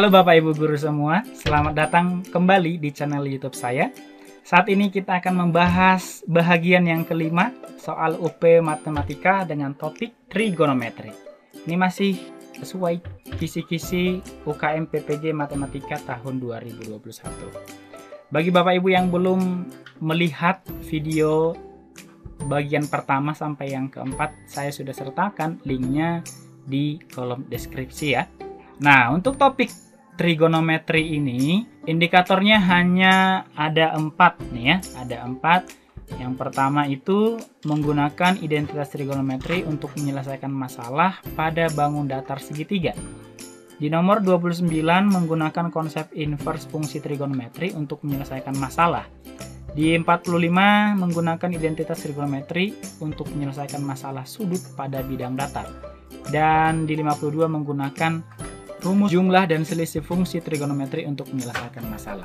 Halo Bapak Ibu Guru semua, selamat datang kembali di channel YouTube saya. Saat ini kita akan membahas bahagian yang kelima soal UP Matematika dengan topik trigonometri. Ini masih sesuai kisi-kisi UKM PPG Matematika tahun 2021. Bagi Bapak Ibu yang belum melihat video bagian pertama sampai yang keempat, saya sudah sertakan linknya di kolom deskripsi ya. Nah, untuk topik trigonometri ini, indikatornya hanya ada 4 nih ya, ada 4. Yang pertama itu menggunakan identitas trigonometri untuk menyelesaikan masalah pada bangun datar segitiga. Di nomor 29 menggunakan konsep inverse fungsi trigonometri untuk menyelesaikan masalah. Di 45 menggunakan identitas trigonometri untuk menyelesaikan masalah sudut pada bidang datar. Dan di 52 menggunakan rumus jumlah dan selisih fungsi trigonometri untuk menyelesaikan masalah.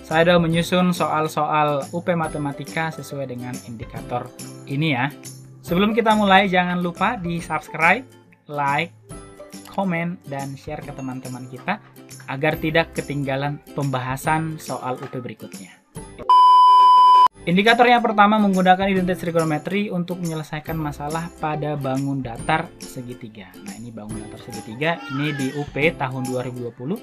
Saya sudah menyusun soal-soal UP Matematika sesuai dengan indikator ini ya. Sebelum kita mulai, jangan lupa di subscribe, like, komen, dan share ke teman-teman kita agar tidak ketinggalan pembahasan soal UP berikutnya. Indikator yang pertama menggunakan identitas trigonometri untuk menyelesaikan masalah pada bangun datar segitiga. Nah, ini bangun datar segitiga, ini di UP tahun 2020.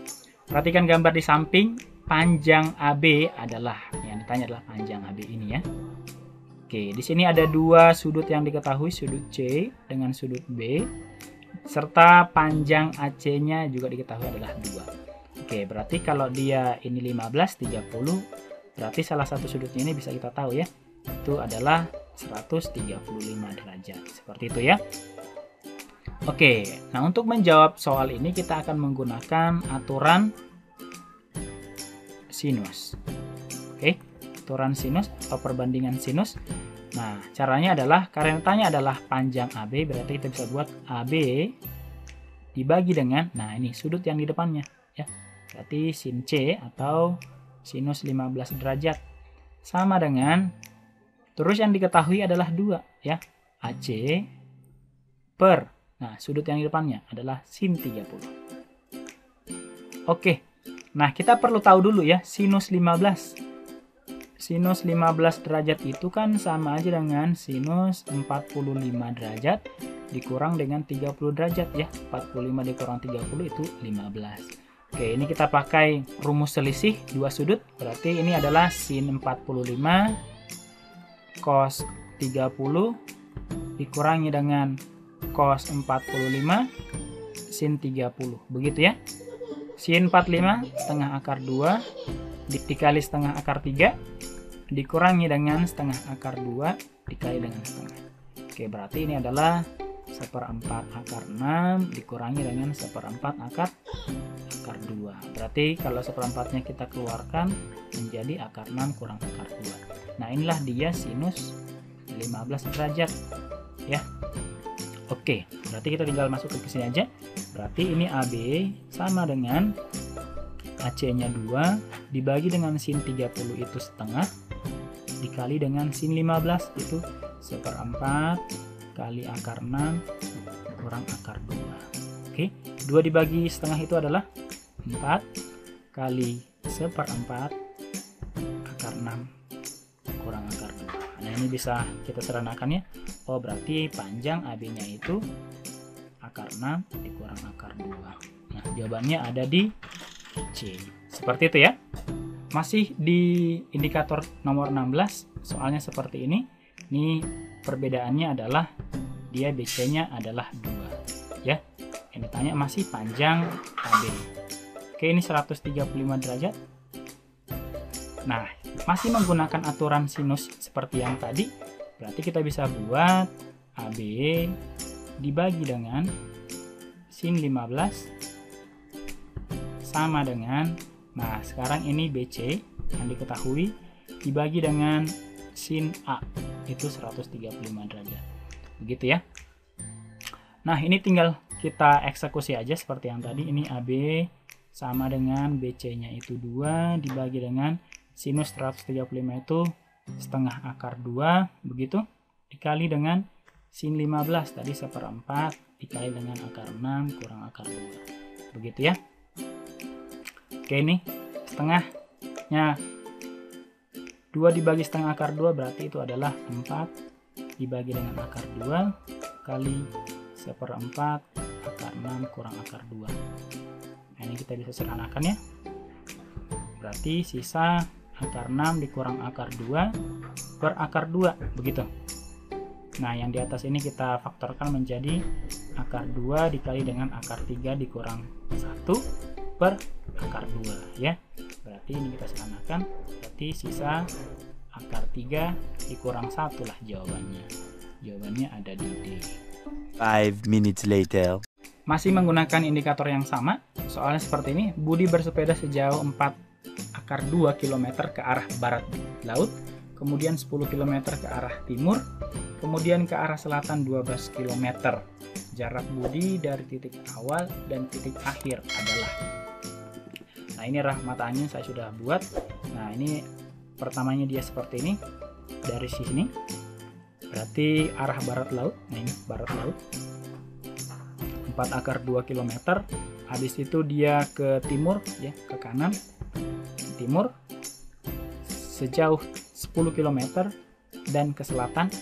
Perhatikan gambar di samping, panjang AB adalah, yang ditanya adalah panjang AB ini ya. Oke, di sini ada dua sudut yang diketahui, sudut C dengan sudut B, serta panjang AC-nya juga diketahui adalah 2. Oke, berarti kalau dia ini 15, 30, berarti salah satu sudutnya ini bisa kita tahu ya, itu adalah 135 derajat. Seperti itu ya. Oke, nah untuk menjawab soal ini kita akan menggunakan aturan sinus. Oke, aturan sinus atau perbandingan sinus. Nah, caranya adalah, karena tanya adalah panjang AB, berarti kita bisa buat AB dibagi dengan, nah ini sudut yang di depannya ya. Berarti sin C atau sinus 15 derajat sama dengan, terus yang diketahui adalah 2 ya, AC per, nah sudut yang di depannya adalah sin 30. Oke, nah kita perlu tahu dulu ya, sinus 15 derajat itu kan sama aja dengan sinus 45 derajat dikurang dengan 30 derajat ya. 45 dikurang 30 itu 15. Oke, ini kita pakai rumus selisih dua sudut, berarti ini adalah sin 45 cos 30 dikurangi dengan cos 45 sin 30, begitu ya. Sin 45 setengah akar 2 dikali setengah akar 3 dikurangi dengan setengah akar 2 dikali dengan setengah. Oke, berarti ini adalah 1/4 akar 6 dikurangi dengan 1/4 akar 2. Berarti kalau 1/4-nya kita keluarkan menjadi akar 6 kurang akar 2. Nah, inilah dia sinus 15 derajat ya. Oke, berarti kita tinggal masuk ke sini aja. Berarti ini AB sama dengan AC-nya 2 dibagi dengan sin 30 itu setengah dikali dengan sin 15 itu 1/4 kali akar 6 kurang akar 2. Oke, 2 dibagi setengah itu adalah 4 kali 1/4 akar 6 kurang akar 2. Nah, ini bisa kita sederhanakan ya. Oh, berarti panjang AB-nya itu akar 6 dikurang akar 2. Nah, jawabannya ada di C. Seperti itu ya. Masih di indikator nomor 16, soalnya seperti ini. Ini perbedaannya adalah dia BC-nya adalah 2 ya. Ini tanya masih panjang AB. Oke, ini 135 derajat. Nah, masih menggunakan aturan sinus seperti yang tadi. Berarti kita bisa buat AB dibagi dengan sin 15 sama dengan, nah sekarang ini BC yang diketahui dibagi dengan sin A itu 135 derajat. Begitu ya. Nah, ini tinggal kita eksekusi aja seperti yang tadi. Ini AB sama dengan BC-nya itu 2 dibagi dengan sinus 135 itu setengah akar 2, begitu, dikali dengan sin 15 tadi 1/4 dikali dengan akar 6 kurang akar 2. Begitu ya. Oke, ini setengahnya 2 dibagi setengah akar 2 berarti itu adalah 4 dibagi dengan akar 2 kali 1/4 akar 6 kurang akar 2. Nah, ini kita bisa sederhanakan ya. Berarti sisa akar 6 dikurang akar 2 per akar 2, begitu. Nah, yang di atas ini kita faktorkan menjadi akar 2 dikali dengan akar 3 dikurang 1 per akar 2 ya. Berarti ini kita sederhanakan, berarti sisa akar 3 dikurang 1 lah jawabannya. Jawabannya ada di D. 5 minutes later. Masih menggunakan indikator yang sama, soalnya seperti ini. Budi bersepeda sejauh 4 akar 2 km ke arah barat laut, kemudian 10 km ke arah timur, kemudian ke arah selatan 12 km. Jarak Budi dari titik awal dan titik akhir adalah. Nah, ini rahmatannya saya sudah buat. Nah, ini pertamanya dia seperti ini. Dari sini berarti arah barat laut. Nah, ini barat laut. 4 akar 2 km. Habis itu dia ke timur ya, ke kanan. Timur sejauh 10 km dan ke selatan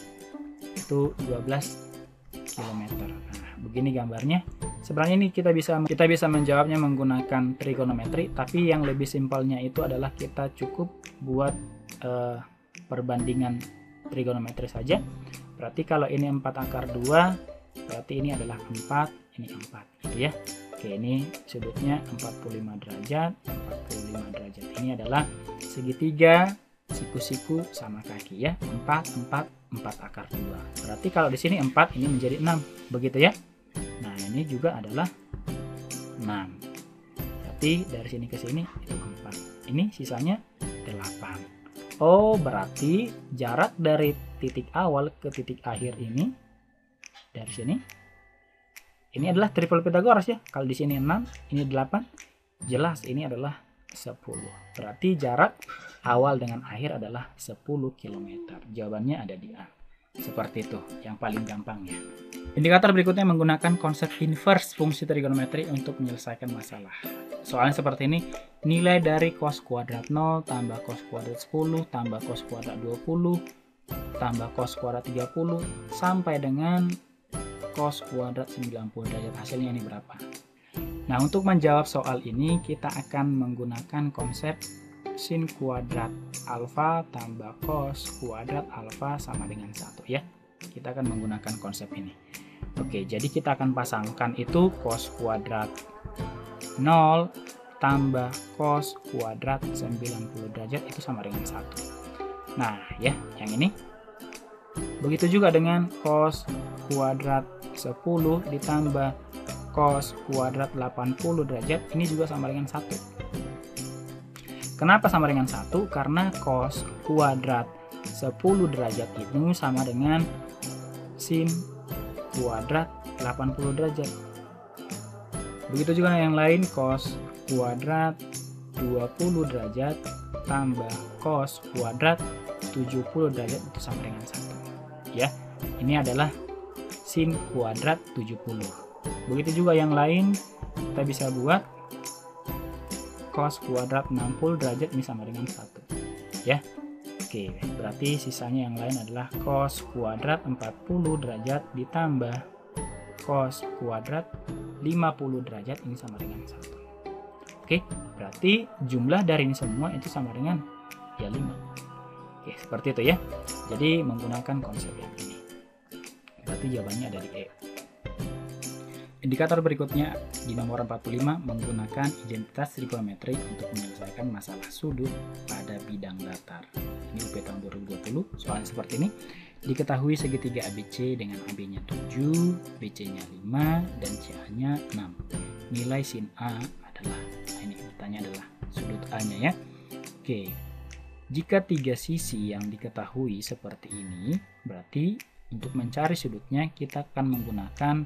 itu 12 km. Nah, begini gambarnya. Sebenarnya ini kita bisa menjawabnya menggunakan trigonometri, tapi yang lebih simpelnya itu adalah kita cukup buat perbandingan trigonometri saja. Berarti kalau ini 4 akar 2, berarti ini adalah 4, ini 4 gitu ya. Oke, ini sudutnya 45 derajat, 45 derajat. Ini adalah segitiga siku-siku sama kaki ya. 4, 4, 4 akar 2. Berarti kalau di sini 4, ini menjadi 6. Begitu ya. Nah, ini juga adalah 6. Berarti dari sini ke sini itu 4. Ini sisanya 8. Oh, berarti jarak dari titik awal ke titik akhir ini dari sini. Ini adalah triple Pythagoras ya. Kalau di sini 6, ini 8. Jelas ini adalah 10. Berarti jarak awal dengan akhir adalah 10 km. Jawabannya ada di A. Seperti itu, yang paling gampang ya. Indikator berikutnya menggunakan konsep inverse fungsi trigonometri untuk menyelesaikan masalah. Soalnya seperti ini, nilai dari cos kuadrat 0 tambah cos kuadrat 10 tambah cos kuadrat 20 tambah cos kuadrat 30 sampai dengan cos kuadrat 90 derajat. Hasilnya ini berapa? Nah, untuk menjawab soal ini kita akan menggunakan konsep sin kuadrat alfa tambah cos kuadrat alfa sama dengan 1 ya. Kita akan menggunakan konsep ini. Oke, jadi kita akan pasangkan itu cos kuadrat 0 tambah cos kuadrat 90 derajat itu sama dengan 1. Nah, ya, yang ini. Begitu juga dengan cos kuadrat 10 ditambah cos kuadrat 80 derajat, ini juga sama dengan 1. Kenapa sama dengan 1? Karena cos kuadrat 10 derajat itu sama dengan sin kuadrat 80 derajat. Begitu juga yang lain, cos kuadrat 20 derajat tambah cos kuadrat 70 derajat itu sama dengan 1. Ya, ini adalah sin kuadrat 70. Begitu juga yang lain, kita bisa buat cos kuadrat 60 derajat ini sama dengan 1. Ya. Oke, berarti sisanya yang lain adalah cos kuadrat 40 derajat ditambah cos kuadrat 50 derajat ini sama dengan 1. Oke, berarti jumlah dari ini semua itu sama dengan ya 5. Oke, seperti itu ya. Jadi menggunakan konsep yang ini. Berarti jawabannya ada di E. Indikator berikutnya di nomor 45 menggunakan identitas trigonometri untuk menyelesaikan masalah sudut pada bidang datar. Ini UP tahun 2020, soalnya seperti ini. Diketahui segitiga ABC dengan AB-nya 7, BC-nya 5, dan CA-nya 6. Nilai sin A adalah, nah ini bertanya adalah sudut A-nya ya. Oke, jika 3 sisi yang diketahui seperti ini, berarti untuk mencari sudutnya kita akan menggunakan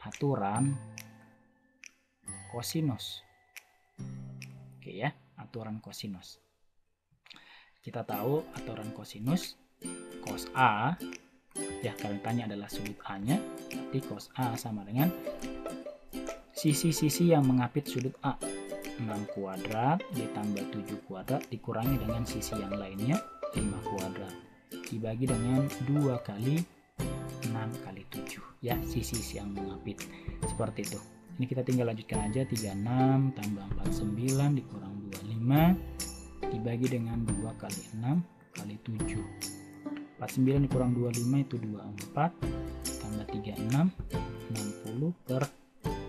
aturan kosinus. Oke ya, aturan kosinus. Kita tahu aturan kosinus, cos A, ya kalau tanya adalah sudut A-nya, berarti cos A sama dengan sisi-sisi yang mengapit sudut A. 6 kuadrat ditambah 7 kuadrat dikurangi dengan sisi yang lainnya 5 kuadrat dibagi dengan 2 kali 6 kali 7 ya, sisi yang mengapit seperti itu. Ini kita tinggal lanjutkan aja, 36 tambah 49 dikurang 25 dibagi dengan 2 kali 6 kali 7. 49 dikurang 25 itu 24 tambah 36 60 per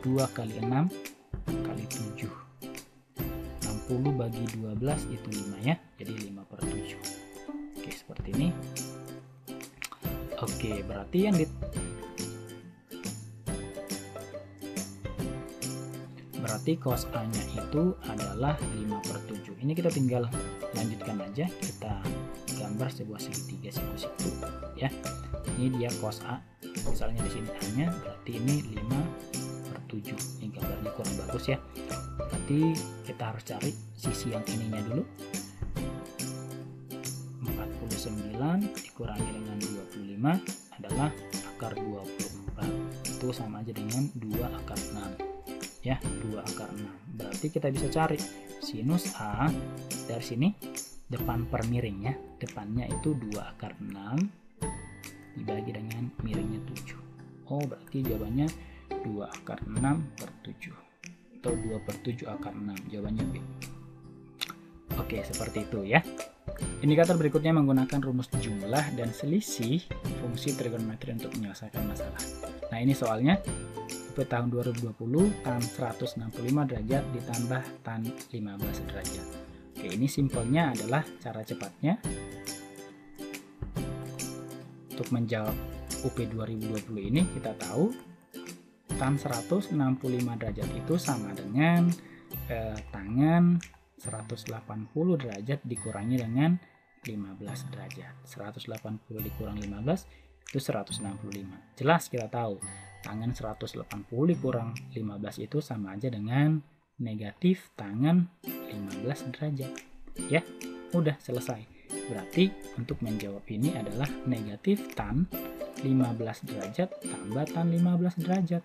2 kali 6 kali 7. 60 bagi 12 itu 5 ya, jadi 5 per 7. Oke, seperti ini. Oke, berarti yang berarti cos A nya itu adalah 5 per 7. Ini kita tinggal lanjutkan aja, kita gambar sebuah segitiga siku-siku ya. Ini dia cos A, misalnya di sini A nya, berarti ini 5 per 7. Ini gambarnya kurang bagus ya, berarti kita harus cari sisi yang ininya dulu. 49 dikurangi dengan 25 adalah akar 24, itu sama aja dengan 2 akar 6 ya, 2 akar 6. Berarti kita bisa cari sinus A dari sini, depan per miringnya, depannya itu 2 akar 6 dibagi dengan miringnya 7. Oh, berarti jawabannya 2 akar 6 per 7 atau 2 per 7 akar 6, jawabannya B. Oke, seperti itu ya. Indikator berikutnya menggunakan rumus jumlah dan selisih fungsi trigonometri untuk menyelesaikan masalah. Nah, ini soalnya UP tahun 2020 tan 165 derajat ditambah tan 15 derajat. Oke, ini simpelnya adalah cara cepatnya untuk menjawab UP 2020 ini. Kita tahu tan 165 derajat itu sama dengan tangan 180 derajat dikurangi dengan 15 derajat. 180 dikurang 15 itu 165. Jelas kita tahu tangan 180 dikurang 15 itu sama aja dengan negatif tangan 15 derajat. Ya, udah selesai. Berarti untuk menjawab ini adalah negatif tan 15 derajat tambah tan 15 derajat.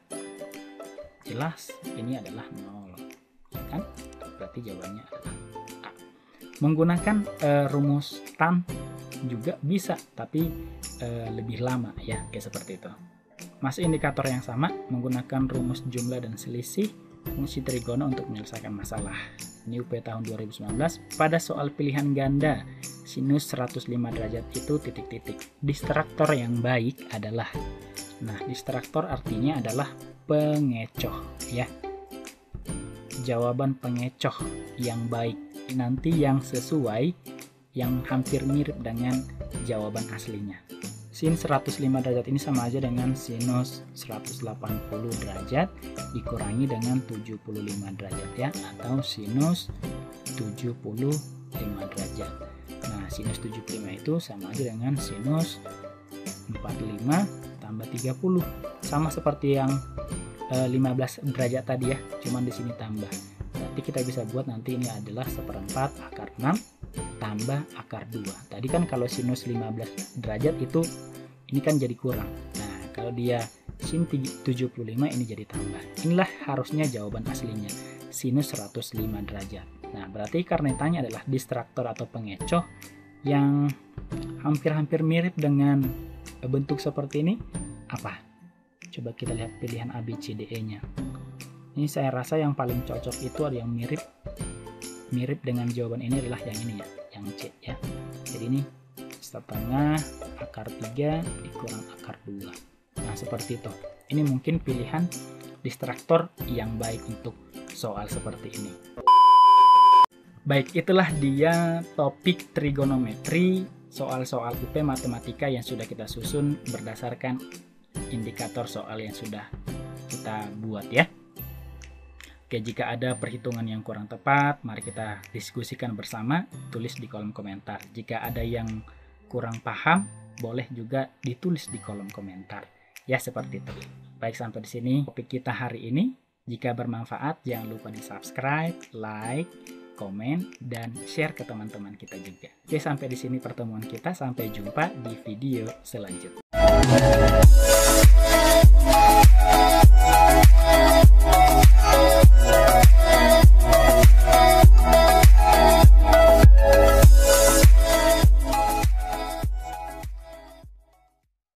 Jelas ini adalah 0, ya kan? Berarti jawabannya adalah A. Menggunakan rumus tan juga bisa, tapi lebih lama ya, kayak seperti itu. Masih indikator yang sama, menggunakan rumus jumlah dan selisih fungsi trigono untuk menyelesaikan masalah. Ini UP tahun 2019 pada soal pilihan ganda sinus 105 derajat itu titik-titik. Distraktor yang baik adalah, nah distraktor artinya adalah pengecoh ya. Jawaban pengecoh yang baik nanti yang sesuai, yang hampir mirip dengan jawaban aslinya. Sin 105 derajat ini sama aja dengan sinus 180 derajat dikurangi dengan 75 derajat ya, atau sinus 75 derajat. Nah, sinus 75 itu sama aja dengan sinus 45 tambah 30. Sama seperti yang 15 derajat tadi ya, cuman di sini tambah. Berarti kita bisa buat nanti ini adalah 1/4 akar 6 tambah akar 2. Tadi kan kalau sinus 15 derajat itu ini kan jadi kurang. Nah, kalau dia sin 75 ini jadi tambah. Inilah harusnya jawaban aslinya, sinus 105 derajat. Nah, berarti karena ditanya adalah distraktor atau pengecoh yang hampir-hampir mirip dengan bentuk seperti ini, apa? Coba kita lihat pilihan A, B, C, D, E nya. Ini saya rasa yang paling cocok itu ada yang mirip dengan jawaban ini adalah yang ini ya, yang C ya. Jadi ini setengah akar 3 dikurang akar 2. Nah, seperti itu. Ini mungkin pilihan distraktor yang baik untuk soal seperti ini. Baik, itulah dia topik trigonometri, soal-soal UP matematika yang sudah kita susun berdasarkan indikator soal yang sudah kita buat ya. Oke, jika ada perhitungan yang kurang tepat, mari kita diskusikan bersama, tulis di kolom komentar. Jika ada yang kurang paham, boleh juga ditulis di kolom komentar. Ya, seperti itu. Baik, sampai di sini topik kita hari ini. Jika bermanfaat, jangan lupa di-subscribe, like, komen, dan share ke teman-teman kita juga. Oke, sampai di sini pertemuan kita. Sampai jumpa di video selanjutnya.